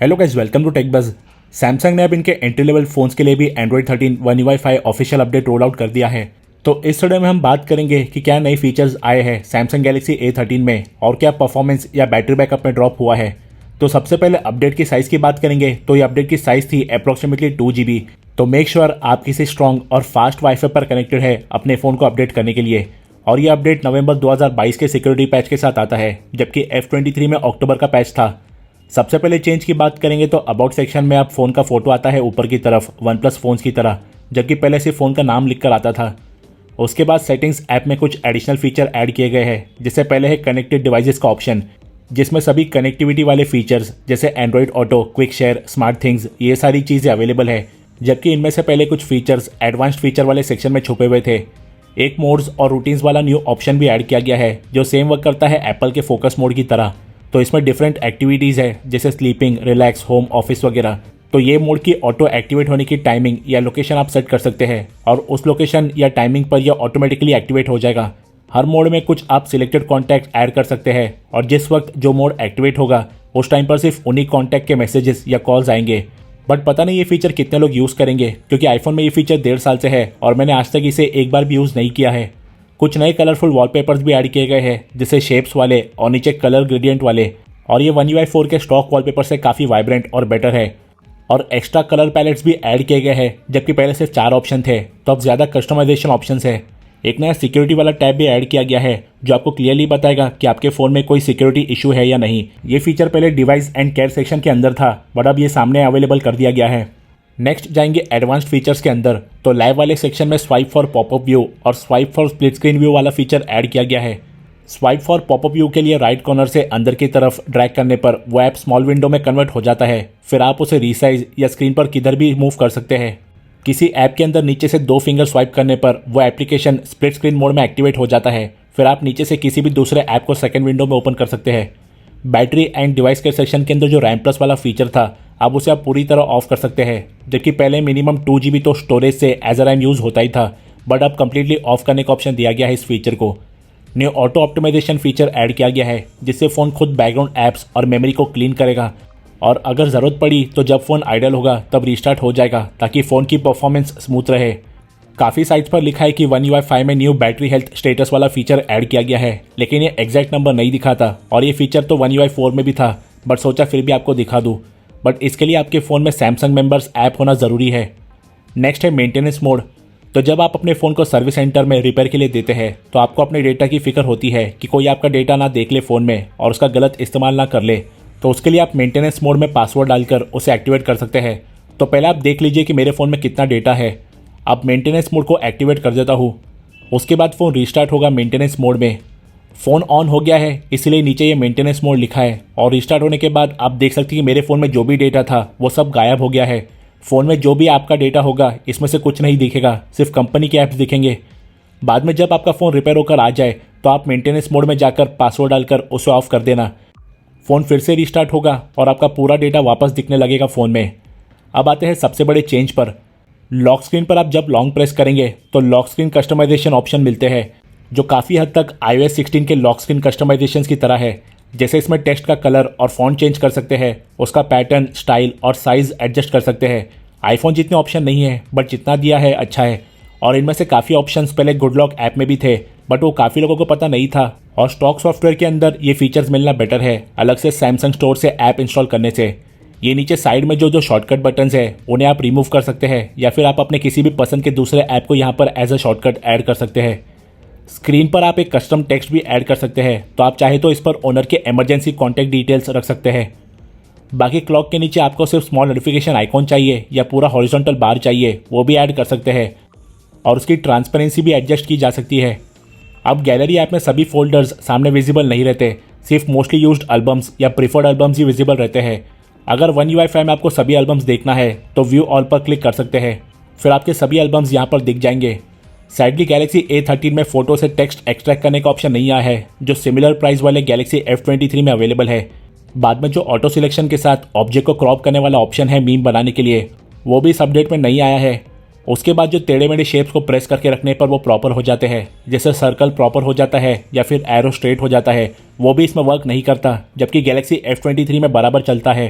Hello guys, welcome to tech buzz. Samsung ने अब इनके एंट्री लेवल फ़ोन्स के लिए भी Android 13 One UI 5 official update roll out कर दिया है। तो इस वीडियो में हम बात करेंगे कि क्या नए फीचर्स आए हैं सैमसंग गैलेक्सी A13 में और क्या परफॉर्मेंस या बैटरी बैकअप में ड्रॉप हुआ है। तो सबसे पहले अपडेट की साइज़ की बात करेंगे तो ये अपडेट की साइज़ थी अप्रॉक्सीमेटली 2 GB। तो मेक श्योर आप किसी स्ट्रॉन्ग और फास्ट वाईफाई पर कनेक्टेड है अपने फ़ोन को अपडेट करने के लिए। और ये अपडेट नवंबर 2022 के सिक्योरिटी पैच के साथ आता है, जबकि F23 में अक्टूबर का पैच था। सबसे पहले चेंज की बात करेंगे तो अबाउट सेक्शन में अब फ़ोन का फोटो आता है ऊपर की तरफ वन प्लस फ़ोन्स की तरह, जबकि पहले सिर्फ फ़ोन का नाम लिखकर आता था। उसके बाद सेटिंग्स ऐप में कुछ एडिशनल फीचर ऐड किए गए हैं, जिससे पहले है कनेक्टेड डिवाइसेस का ऑप्शन, जिसमें सभी कनेक्टिविटी वाले फीचर्स जैसे Android auto, quick share, smart things, ये सारी चीज़ें अवेलेबल है। जबकि इनमें से पहले कुछ फीचर्स एडवांस्ड फीचर वाले सेक्शन में छुपे हुए थे। एक मोड्स और रूटीन्स वाला न्यू ऑप्शन भी ऐड किया गया है, जो सेम वर्क करता है एप्पल के फोकस मोड की तरह। तो इसमें डिफरेंट एक्टिविटीज़ है जैसे स्लीपिंग, रिलैक्स, होम, ऑफिस वगैरह। तो ये मोड की ऑटो एक्टिवेट होने की टाइमिंग या लोकेशन आप सेट कर सकते हैं और उस लोकेशन या टाइमिंग पर यह ऑटोमेटिकली एक्टिवेट हो जाएगा। हर मोड में कुछ आप सिलेक्टेड कॉन्टैक्ट ऐड कर सकते हैं और जिस वक्त जो मोड एक्टिवेट होगा उस टाइम पर सिर्फ उन्हीं कॉन्टैक्ट के मैसेजेस या कॉल्स आएंगे। बट पता नहीं ये फीचर कितने लोग यूज़ करेंगे, क्योंकि आईफोन में ये फीचर 1.5 साल से है और मैंने आज तक इसे एक बार भी यूज़ नहीं किया है। कुछ नए कलरफुल वॉलपेपर्स भी ऐड किए गए हैं, जैसे शेप्स वाले और नीचे कलर ग्रेडियंट वाले। और ये One UI 4 के स्टॉक वॉलपेपर से काफ़ी वाइब्रेंट और बेटर है। और एक्स्ट्रा कलर पैलेट्स भी ऐड किए गए हैं, जबकि पहले सिर्फ 4 ऑप्शन थे, तो अब ज़्यादा कस्टमाइजेशन ऑप्शंस है। एक नया सिक्योरिटी वाला टैब भी ऐड किया गया है, जो आपको क्लियरली बताएगा कि आपके फ़ोन में कोई सिक्योरिटी इशू है या नहीं। ये फीचर पहले डिवाइस एंड केयर सेक्शन के अंदर था, बट अब ये सामने अवेलेबल कर दिया गया है। नेक्स्ट जाएंगे एडवांस्ड फीचर्स के अंदर। तो लाइव वाले सेक्शन में स्वाइप फॉर पॉपअप व्यू और swipe for split screen view वाला फीचर ऐड किया गया है। स्वाइप फॉर पॉपअप व्यू के लिए राइट कॉर्नर से अंदर की तरफ ड्रैग करने पर वो ऐप स्मॉल विंडो में कन्वर्ट हो जाता है। फिर आप उसे रीसाइज या स्क्रीन पर किधर भी मूव कर सकते हैं। किसी ऐप के अंदर नीचे से 2 फिंगर स्वाइप करने पर वो एप्लीकेशन स्प्लिट स्क्रीन मोड में एक्टिवेट हो जाता है। फिर आप नीचे से किसी भी दूसरे ऐप को सेकेंड विंडो में ओपन कर सकते हैं। बैटरी एंड डिवाइस के सेक्शन के अंदर जो रैम प्लस वाला फीचर था, अब उसे आप पूरी तरह ऑफ कर सकते हैं, जबकि पहले मिनिमम 2 GB तो स्टोरेज से एज अ रैम यूज़ होता ही था, बट अब कंप्लीटली ऑफ करने का ऑप्शन दिया गया है इस फीचर को। New auto optimisation feature add किया गया है, जिससे फ़ोन खुद बैकग्राउंड ऐप्स और मेमोरी को क्लीन करेगा और अगर ज़रूरत पड़ी तो जब फ़ोन आइडल होगा तब रीस्टार्ट हो जाएगा, ताकि फ़ोन की परफॉर्मेंस स्मूथ रहे। काफ़ी साइट्स पर लिखा है कि One UI 5 में न्यू बैटरी हेल्थ स्टेटस वाला फीचर ऐड किया गया है, लेकिन ये एग्जैक्ट नंबर नहीं दिखाता और ये फीचर तो One UI 4 में भी था, बट सोचा फिर भी आपको दिखा दूँ। बट इसके लिए आपके फ़ोन में सैमसंग मेंबर्स ऐप होना ज़रूरी है। नेक्स्ट है मेंटेनेंस मोड। तो जब आप अपने फ़ोन को सर्विस सेंटर में रिपेयर के लिए देते हैं तो आपको अपने डेटा की फिक्र होती है कि कोई आपका डेटा ना देख ले फ़ोन में और उसका गलत इस्तेमाल ना कर ले। तो उसके लिए आप मेंटेनेंस मोड में पासवर्ड डालकर उसे एक्टिवेट कर सकते हैं। तो पहले आप देख लीजिए कि मेरे फ़ोन में कितना डेटा है। अब मेंटेनेंस मोड को एक्टिवेट कर देता हूँ। उसके बाद फ़ोन रीस्टार्ट होगा मेंटेनेंस मोड में। फ़ोन ऑन हो गया है, इसलिए नीचे ये मेंटेनेंस मोड लिखा है और रीस्टार्ट होने के बाद आप देख सकते हैं कि मेरे फ़ोन में जो भी डेटा था वो सब गायब हो गया है। फ़ोन में जो भी आपका डेटा होगा इसमें से कुछ नहीं दिखेगा, सिर्फ कंपनी के ऐप्स दिखेंगे। बाद में जब आपका फ़ोन रिपेयर होकर आ जाए तो आप मेंटेनेंस मोड में जाकर पासवर्ड डालकर उसे ऑफ कर देना। फ़ोन फिर से रीस्टार्ट होगा और आपका पूरा डेटा वापस दिखने लगेगा फ़ोन में। अब आते हैं सबसे बड़े चेंज पर। लॉक स्क्रीन पर आप जब लॉन्ग प्रेस करेंगे तो लॉक स्क्रीन कस्टमाइजेशन ऑप्शन मिलते हैं, जो काफ़ी हद तक iOS 16 के लॉक स्क्रीन कस्टमाइजेशन की तरह है। जैसे इसमें टेक्स्ट का कलर और फॉन्ट चेंज कर सकते हैं, उसका पैटर्न, स्टाइल और साइज़ एडजस्ट कर सकते हैं। आईफोन जितने ऑप्शन नहीं है, बट जितना दिया है अच्छा है। और इनमें से काफ़ी ऑप्शंस पहले गुड लॉक ऐप में भी थे, बट वो काफ़ी लोगों को पता नहीं था और स्टॉक सॉफ्टवेयर के अंदर ये फीचर्स मिलना बेटर है अलग से सैमसंग स्टोर से ऐप इंस्टॉल करने से। ये नीचे साइड में जो शॉर्टकट बटन्स है उन्हें आप रिमूव कर सकते हैं या फिर आप अपने किसी भी पसंद के दूसरे ऐप को यहाँ पर एज अ शॉर्टकट ऐड कर सकते हैं। स्क्रीन पर आप एक कस्टम टेक्स्ट भी ऐड कर सकते हैं, तो आप चाहे तो इस पर ओनर के इमरजेंसी कॉन्टैक्ट डिटेल्स रख सकते हैं। बाकी क्लॉक के नीचे आपको सिर्फ स्मॉल नोटिफिकेशन आइकॉन चाहिए या पूरा हॉरिजॉन्टल बार चाहिए, वो भी ऐड कर सकते हैं और उसकी ट्रांसपेरेंसी भी एडजस्ट की जा सकती है। अब गैलरी ऐप में सभी फोल्डर्स सामने विजिबल नहीं रहते, सिर्फ मोस्टली यूज्ड एल्बम्स या प्रीफर्ड एल्बम्स ही विजिबल रहते हैं। अगर One UI 5 में आपको सभी एल्बम्स देखना है तो व्यू ऑल पर क्लिक कर सकते हैं, फिर आपके सभी एल्बम्स यहाँ पर दिख जाएंगे। सैडली गैलेक्सी A13 में फ़ोटो से टेक्स्ट एक्सट्रैक्ट करने का ऑप्शन नहीं आया है, जो सिमिलर प्राइस वाले गैलेक्सी F23 में अवेलेबल है। बाद में जो ऑटो सिलेक्शन के साथ ऑब्जेक्ट को क्रॉप करने वाला ऑप्शन है मीम बनाने के लिए, वो भी इस अपडेट में नहीं आया है। उसके बाद जो टेढ़े मेढ़े शेप्स को प्रेस करके रखने पर वो प्रॉपर हो जाते हैं, जैसे सर्कल प्रॉपर हो जाता है या फिर एरो स्ट्रेट हो जाता है, वो भी इसमें वर्क नहीं करता, जबकि गैलेक्सी F23 में बराबर चलता है।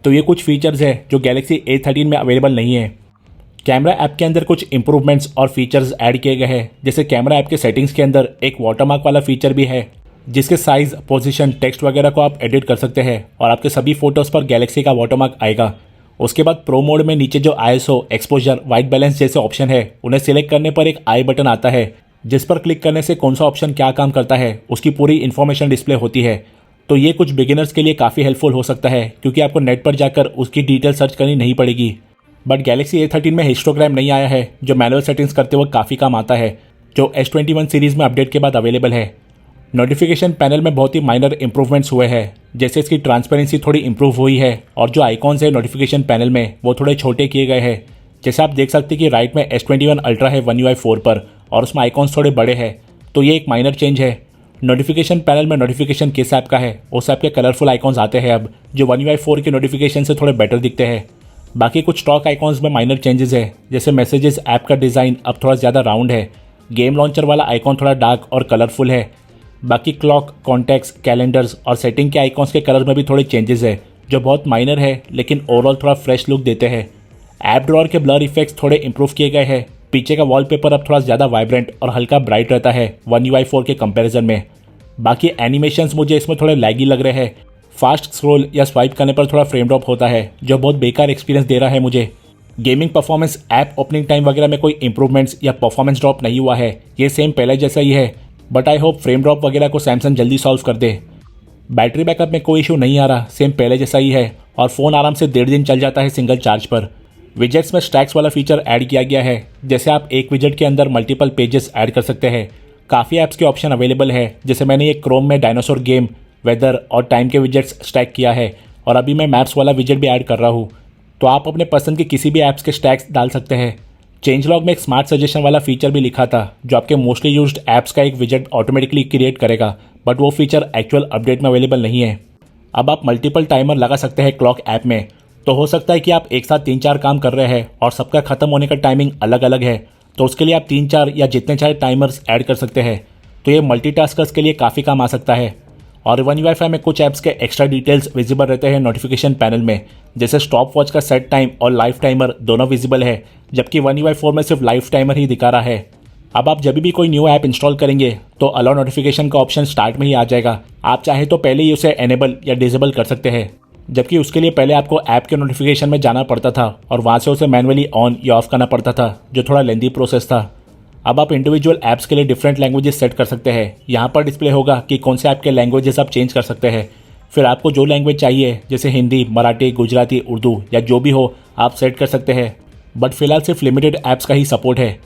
तो ये कुछ फीचर्स है जो गैलेक्सी A13 में अवेलेबल नहीं है। कैमरा ऐप के अंदर कुछ इंप्रूवमेंट्स और फीचर्स ऐड किए गए हैं, जैसे कैमरा ऐप के सेटिंग्स के अंदर एक वाटरमार्क वाला फीचर भी है, जिसके साइज, पोजीशन, टेक्स्ट वगैरह को आप एडिट कर सकते हैं और आपके सभी फोटोज़ पर गैलेक्सी का वाटरमार्क आएगा। उसके बाद प्रो मोड में नीचे जो ISO, एक्सपोजर, वाइट बैलेंस जैसे ऑप्शन है, उन्हें सिलेक्ट करने पर एक आई बटन आता है, जिस पर क्लिक करने से कौन सा ऑप्शन क्या काम करता है उसकी पूरी इन्फॉर्मेशन डिस्प्ले होती है। तो ये कुछ बिगिनर्स के लिए काफ़ी हेल्पफुल हो सकता है, क्योंकि आपको नेट पर जाकर उसकी डिटेल सर्च करनी नहीं पड़ेगी। बट गैलेक्सी A13 में हिस्टोग्राम नहीं आया है, जो मैनुअल सेटिंग्स करते वक्त काफ़ी काम आता है, जो S21 सीरीज़ में अपडेट के बाद अवेलेबल है। नोटिफिकेशन पैनल में बहुत ही माइनर इंप्रूवमेंट्स हुए हैं, जैसे इसकी ट्रांसपेरेंसी थोड़ी इंप्रूव हुई है और जो आइकॉन्स है नोटिफिकेशन पैनल में वो थोड़े छोटे किए गए हैं। जैसे आप देख सकते हैं कि राइट में S21 अल्ट्रा है One UI 4 पर और उसमें आइकॉन्स थोड़े बड़े हैं, तो ये एक माइनर चेंज है। नोटिफिकेशन पैनल में नोटिफिकेशन किस ऐप का है उस ऐप के कलरफुल आइकॉन्स आते हैं अब, जो One UI 4 के नोटिफिकेशन से थोड़े बेटर दिखते हैं। बाकी कुछ स्टॉक आइकॉन्स में माइनर चेंजेस है, जैसे मैसेजेस ऐप का डिज़ाइन अब थोड़ा ज़्यादा राउंड है, गेम लॉन्चर वाला आइकॉन थोड़ा डार्क और कलरफुल है। बाकी क्लॉक, कॉन्टैक्ट्स, कैलेंडर्स और सेटिंग के आइकॉन्स के कलर में भी थोड़े चेंजेस है, जो बहुत माइनर है लेकिन ओवरऑल थोड़ा फ्रेश लुक देते हैं। ऐप ड्रॉअर के ब्लर इफेक्ट्स थोड़े इंप्रूव किए गए हैं। पीछे का वॉलपेपर अब थोड़ा ज़्यादा वाइब्रेंट और हल्का ब्राइट रहता है One UI 4 के कंपैरिजन में। बाकी एनिमेशंस मुझे इसमें थोड़े लैगी लग रहे हैं। फास्ट स्क्रॉल या स्वाइप करने पर थोड़ा फ्रेम ड्रॉप होता है, जो बहुत बेकार एक्सपीरियंस दे रहा है मुझे। Gaming performance, app opening time वगैरह में कोई इंप्रूवमेंट्स या परफॉर्मेंस ड्रॉप नहीं हुआ है, ये सेम पहले जैसा ही है। But I hope frame drop वगैरह को सैमसंग जल्दी सॉल्व कर दे। बैटरी बैकअप में कोई इशू नहीं आ रहा, सेम पहले जैसा ही है और फ़ोन आराम से 1.5 दिन चल जाता है सिंगल चार्ज पर। विजेट्स में स्टैक्स वाला फीचर ऐड किया गया है, जैसे आप एक विजेट के अंदर मल्टीपल पेजेस ऐड कर सकते हैं। काफ़ी ऐप्स के ऑप्शन अवेलेबल है, जैसे मैंने ये क्रोम में डायनासोर गेम, वेदर और टाइम के विजेट्स स्टैक किया है और अभी मैं मैप्स वाला विजेट भी ऐड कर रहा हूँ। तो आप अपने पसंद के किसी भी ऐप्स के स्टैक्स डाल सकते हैं। चेंज लॉग में एक स्मार्ट सजेशन वाला फीचर भी लिखा था, जो आपके मोस्टली यूज्ड ऐप्स का एक विजेट ऑटोमेटिकली क्रिएट करेगा, बट वो फीचर एक्चुअल अपडेट में अवेलेबल नहीं है। अब आप मल्टीपल टाइमर लगा सकते हैं क्लॉक ऐप में, तो हो सकता है कि आप एक साथ 3-4 काम कर रहे हैं और सबका खत्म होने का टाइमिंग अलग अलग है, तो उसके लिए आप 3-4 या जितने चाहे टाइमर्स ऐड कर सकते हैं। तो ये मल्टीटास्कर्स के लिए काफ़ी काम आ सकता है। और One UI 5 में कुछ ऐप्स के एक्स्ट्रा डिटेल्स विजिबल रहते हैं नोटिफिकेशन पैनल में, जैसे स्टॉप वॉच का सेट टाइम और लाइव टाइमर दोनों विजिबल है, जबकि One UI 4 में सिर्फ लाइव टाइमर ही दिखा रहा है। अब आप जब भी कोई न्यू ऐप इंस्टॉल करेंगे तो अलाउ नोटिफिकेशन का ऑप्शन स्टार्ट में ही आ जाएगा। आप चाहे तो पहले ही उसे एनेबल या डिसेबल कर सकते हैं, जबकि उसके लिए पहले आपको ऐप के नोटिफिकेशन में जाना पड़ता था और वहाँ से उसे मैनुअली ऑन या ऑफ करना पड़ता था, जो थोड़ा लेंदी प्रोसेस था। अब आप इंडिविजुअल ऐप्स के लिए डिफरेंट लैंग्वेजेस सेट कर सकते हैं। यहाँ पर डिस्प्ले होगा कि कौन से ऐप के लैंग्वेजेस आप चेंज कर सकते हैं। फिर आपको जो लैंग्वेज चाहिए, जैसे हिंदी, मराठी, गुजराती, उर्दू या जो भी हो, आप सेट कर सकते हैं। बट फिलहाल सिर्फ लिमिटेड ऐप्स का ही सपोर्ट है।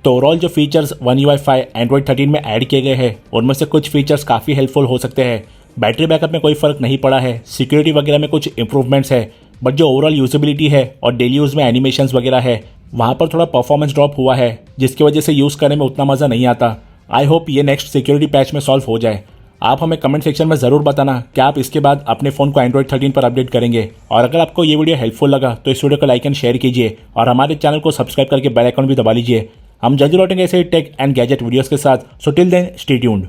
तो ओवरऑल जो फीचर्स One UI 5 Android 13 में ऐड किए गए हैं, उनमें से कुछ फीचर्स काफ़ी हेल्पफुल हो सकते हैं। बैटरी बैकअप में कोई फ़र्क नहीं पड़ा है, सिक्योरिटी वगैरह में कुछ इंप्रूवमेंट्स है, बट जो ओवरऑल यूजेबिलिटी है और डेली यूज़ में एनिमेशंस वगैरह है, वहाँ पर थोड़ा परफॉर्मेंस ड्रॉप हुआ है, जिसकी वजह से यूज़ करने में उतना मज़ा नहीं आता। आई होप ये नेक्स्ट सिक्योरिटी पैच में सॉल्व हो जाए। आप हमें कमेंट सेक्शन में ज़रूर बताना कि आप इसके बाद अपने फ़ोन को Android 13 पर अपडेट करेंगे। और अगर आपको ये वीडियो हेल्पफुल लगा तो इस वीडियो को लाइक एंड शेयर कीजिए और हमारे चैनल को सब्सक्राइब करके बेल आइकन भी दबा लीजिए। हम जल्दी लौटेंगे ऐसे टेक एंड गैजेट वीडियोज़ के साथ। So till then stay tuned.